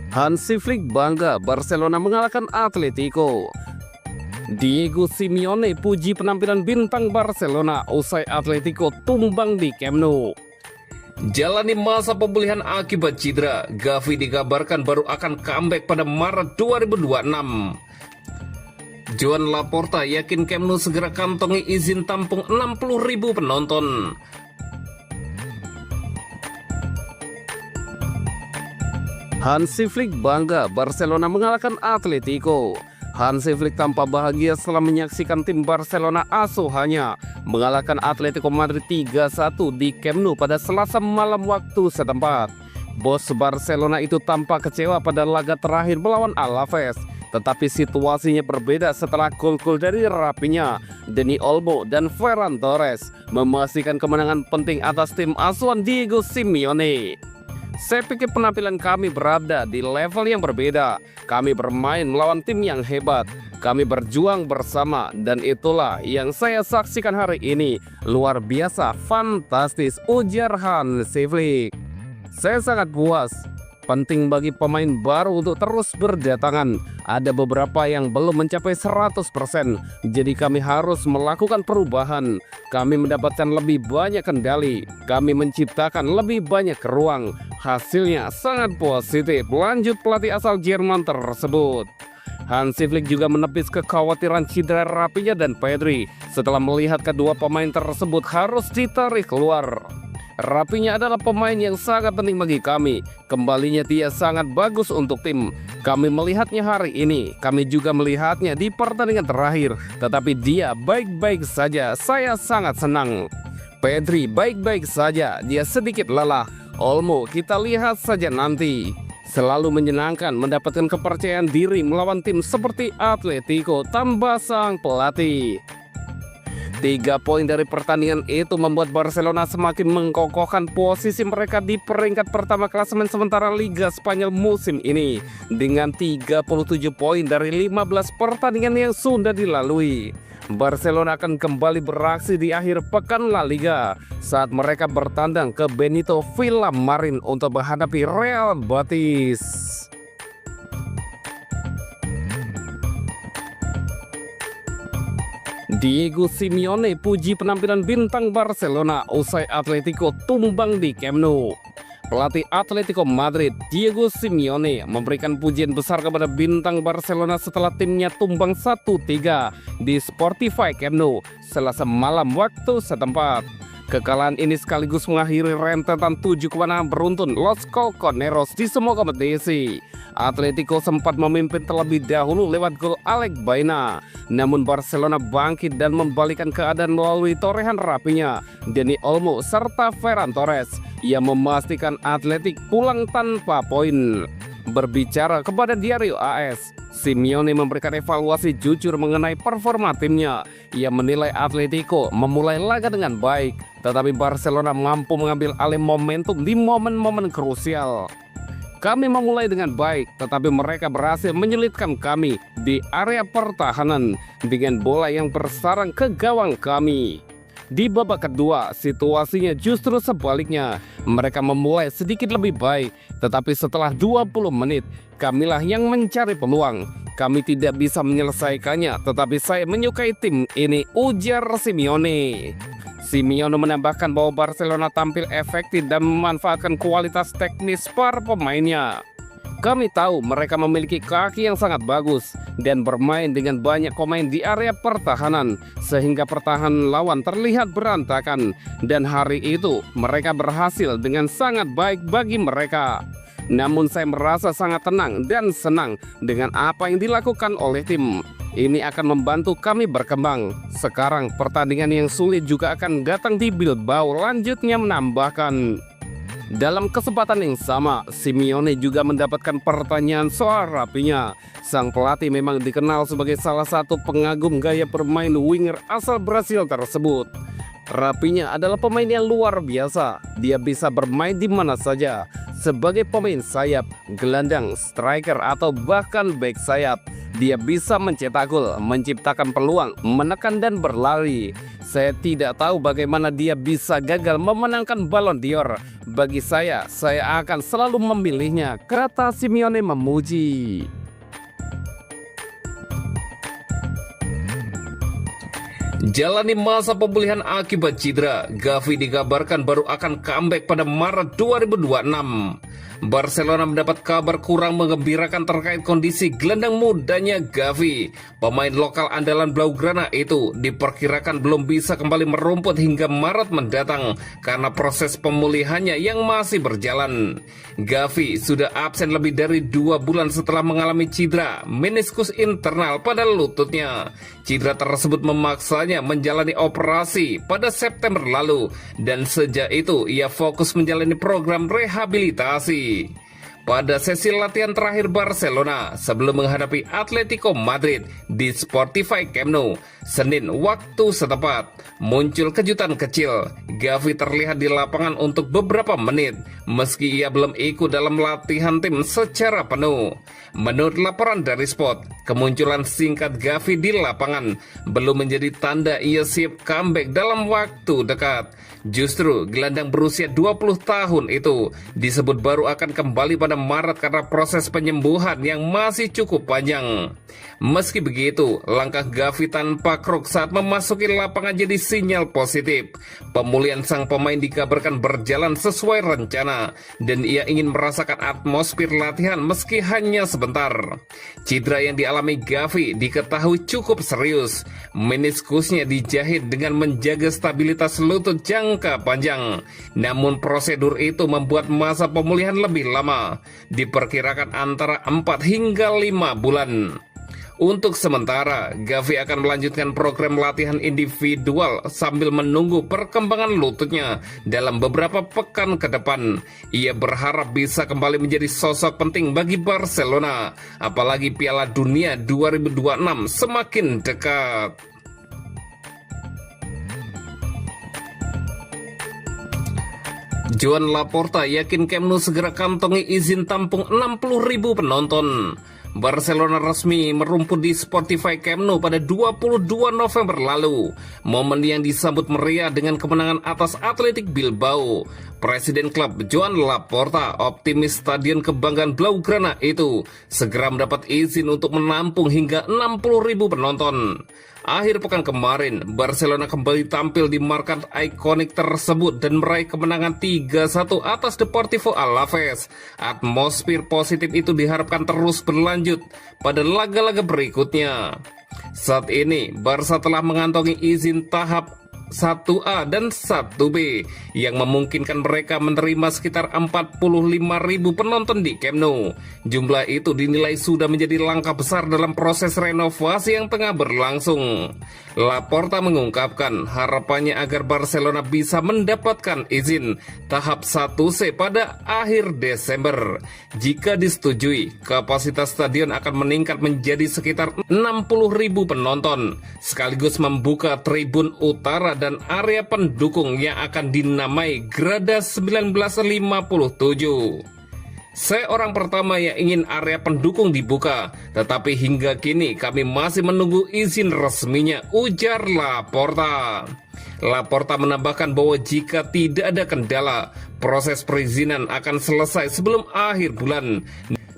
Hansi Flick bangga Barcelona mengalahkan Atletico. Diego Simeone puji penampilan bintang Barcelona usai Atletico tumbang di Camp Nou. Jalani masa pemulihan akibat cedera, Gavi dikabarkan baru akan comeback pada Maret 2026. Joan Laporta yakin Camp Nou segera kantongi izin tampung 60.000 penonton. Hansi Flick bangga Barcelona mengalahkan Atletico. Hansi Flick tampak bahagia setelah menyaksikan tim Barcelona asuhannya mengalahkan Atletico Madrid 3-1 di Camp Nou pada Selasa malam waktu setempat. Bos Barcelona itu tampak kecewa pada laga terakhir melawan Alaves, tetapi situasinya berbeda setelah gol-gol dari Rafinha, Dani Olmo, dan Ferran Torres memastikan kemenangan penting atas tim asuhan Diego Simeone. Saya pikir penampilan kami berada di level yang berbeda. Kami bermain melawan tim yang hebat. Kami berjuang bersama dan itulah yang saya saksikan hari ini. Luar biasa, fantastis, ujar Hansi Flick. Saya sangat puas. Penting bagi pemain baru untuk terus berdatangan. Ada beberapa yang belum mencapai 100%. Jadi kami harus melakukan perubahan. Kami mendapatkan lebih banyak kendali. Kami menciptakan lebih banyak ruang. Hasilnya sangat positif, lanjut pelatih asal Jerman tersebut. Hansi Flick juga menepis kekhawatiran cedera Rafinha dan Pedri setelah melihat kedua pemain tersebut harus ditarik keluar. Rafinha adalah pemain yang sangat penting bagi kami. Kembalinya dia sangat bagus untuk tim. Kami melihatnya hari ini. Kami juga melihatnya di pertandingan terakhir. Tetapi dia baik-baik saja. Saya sangat senang. Pedri baik-baik saja. Dia sedikit lelah. Olmo kita lihat saja nanti. Selalu menyenangkan mendapatkan kepercayaan diri melawan tim seperti Atletico, tambah sang pelatih. 3 poin dari pertandingan itu membuat Barcelona semakin mengkokohkan posisi mereka di peringkat pertama klasemen sementara Liga Spanyol musim ini dengan 37 poin dari 15 pertandingan yang sudah dilalui. Barcelona akan kembali beraksi di akhir pekan La Liga saat mereka bertandang ke Benito Villamarin untuk menghadapi Real Betis. Diego Simeone puji penampilan bintang Barcelona usai Atletico tumbang di Camp Nou. Pelatih Atletico Madrid, Diego Simeone, memberikan pujian besar kepada bintang Barcelona setelah timnya tumbang 1-3 di Spotify Camp Nou Selasa malam waktu setempat. Kekalahan ini sekaligus mengakhiri rentetan 7 kemenangan beruntun Los Colchoneros di semua kompetisi. Atletico sempat memimpin terlebih dahulu lewat gol Alex Baena. Namun Barcelona bangkit dan membalikan keadaan melalui torehan Rafinha, Dani Olmo, serta Ferran Torres yang memastikan Atletik pulang tanpa poin. Berbicara kepada Diario AS, Simeone memberikan evaluasi jujur mengenai performa timnya. Ia menilai Atletico memulai laga dengan baik, tetapi Barcelona mampu mengambil alih momentum di momen-momen krusial. Kami memulai dengan baik, tetapi mereka berhasil menyulitkan kami di area pertahanan dengan bola yang bersarang ke gawang kami. Di babak kedua, situasinya justru sebaliknya. Mereka memulai sedikit lebih baik, tetapi setelah 20 menit, kamilah yang mencari peluang. Kami tidak bisa menyelesaikannya, tetapi saya menyukai tim ini, ujar Simeone. Simeone menambahkan bahwa Barcelona tampil efektif dan memanfaatkan kualitas teknis para pemainnya. Kami tahu mereka memiliki kaki yang sangat bagus dan bermain dengan banyak pemain di area pertahanan sehingga pertahanan lawan terlihat berantakan, dan hari itu mereka berhasil dengan sangat baik bagi mereka. Namun saya merasa sangat tenang dan senang dengan apa yang dilakukan oleh tim. Ini akan membantu kami berkembang. Sekarang pertandingan yang sulit juga akan datang di Bilbao, lanjutnya menambahkan. Dalam kesempatan yang sama, Simeone juga mendapatkan pertanyaan soal Rafinha. Sang pelatih memang dikenal sebagai salah satu pengagum gaya bermain winger asal Brasil tersebut. Rafinha adalah pemain yang luar biasa. Dia bisa bermain di mana saja, sebagai pemain sayap, gelandang, striker, atau bahkan back sayap. Dia bisa mencetak gol, menciptakan peluang, menekan dan berlari. Saya tidak tahu bagaimana dia bisa gagal memenangkan Ballon d'Or. Bagi saya akan selalu memilihnya, kata Simeone memuji. Jalani masa pemulihan akibat cedera, Gavi dikabarkan baru akan comeback pada Maret 2026. Barcelona mendapat kabar kurang menggembirakan terkait kondisi gelandang mudanya Gavi. Pemain lokal andalan Blaugrana itu diperkirakan belum bisa kembali merumput hingga Maret mendatang karena proses pemulihannya yang masih berjalan. Gavi sudah absen lebih dari 2 bulan setelah mengalami cedera meniskus internal pada lututnya. Cedera tersebut memaksanya menjalani operasi pada September lalu dan sejak itu ia fokus menjalani program rehabilitasi. Pada sesi latihan terakhir Barcelona sebelum menghadapi Atletico Madrid di Spotify Camp Nou, Senin waktu setempat, muncul kejutan kecil. Gavi terlihat di lapangan untuk beberapa menit, meski ia belum ikut dalam latihan tim secara penuh. Menurut laporan dari Sport, kemunculan singkat Gavi di lapangan belum menjadi tanda ia siap comeback dalam waktu dekat. Justru gelandang berusia 20 tahun itu disebut baru akan kembali pada Maret karena proses penyembuhan yang masih cukup panjang. Meski begitu, langkah Gavi tanpa kruk saat memasuki lapangan jadi sinyal positif. Pemulihan sang pemain dikabarkan berjalan sesuai rencana dan ia ingin merasakan atmosfer latihan meski hanya sebentar. Cedera yang dialami Gavi diketahui cukup serius. Meniskusnya dijahit dengan menjaga stabilitas lutut jangka panjang. Namun prosedur itu membuat masa pemulihan lebih lama, diperkirakan antara 4 hingga 5 bulan. Untuk sementara, Gavi akan melanjutkan program latihan individual sambil menunggu perkembangan lututnya dalam beberapa pekan ke depan. Ia berharap bisa kembali menjadi sosok penting bagi Barcelona, apalagi Piala Dunia 2026 semakin dekat. Joan Laporta yakin Camp Nou segera kantongi izin tampung 60.000 penonton. Barcelona resmi merumput di Spotify Camp Nou pada 22 November lalu. Momen yang disambut meriah dengan kemenangan atas Athletic Bilbao. Presiden klub Joan Laporta optimis stadion kebanggaan Blaugrana itu segera mendapat izin untuk menampung hingga 60.000 penonton. Akhir pekan kemarin, Barcelona kembali tampil di markas ikonik tersebut dan meraih kemenangan 3-1 atas Deportivo Alaves. Atmosfer positif itu diharapkan terus berlanjut pada laga-laga berikutnya. Saat ini, Barca telah mengantongi izin tahap 1A dan 1B yang memungkinkan mereka menerima sekitar 45.000 penonton di Camp Nou. Jumlah itu dinilai sudah menjadi langkah besar dalam proses renovasi yang tengah berlangsung. Laporta mengungkapkan harapannya agar Barcelona bisa mendapatkan izin tahap 1C pada akhir Desember. Jika disetujui, kapasitas stadion akan meningkat menjadi sekitar 60.000 penonton, sekaligus membuka tribun utara dan area pendukung yang akan dinamai Grada 1957. Saya orang pertama yang ingin area pendukung dibuka, tetapi hingga kini kami masih menunggu izin resminya, ujar Laporta. Laporta menambahkan bahwa jika tidak ada kendala, proses perizinan akan selesai sebelum akhir bulan.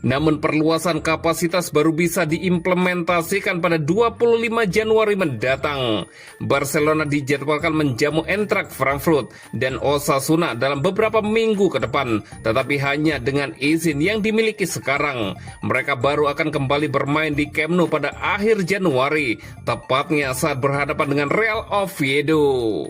Namun perluasan kapasitas baru bisa diimplementasikan pada 25 Januari mendatang. Barcelona dijadwalkan menjamu Eintracht Frankfurt dan Osasuna dalam beberapa minggu ke depan, tetapi hanya dengan izin yang dimiliki sekarang. Mereka baru akan kembali bermain di Camp Nou pada akhir Januari, tepatnya saat berhadapan dengan Real Oviedo.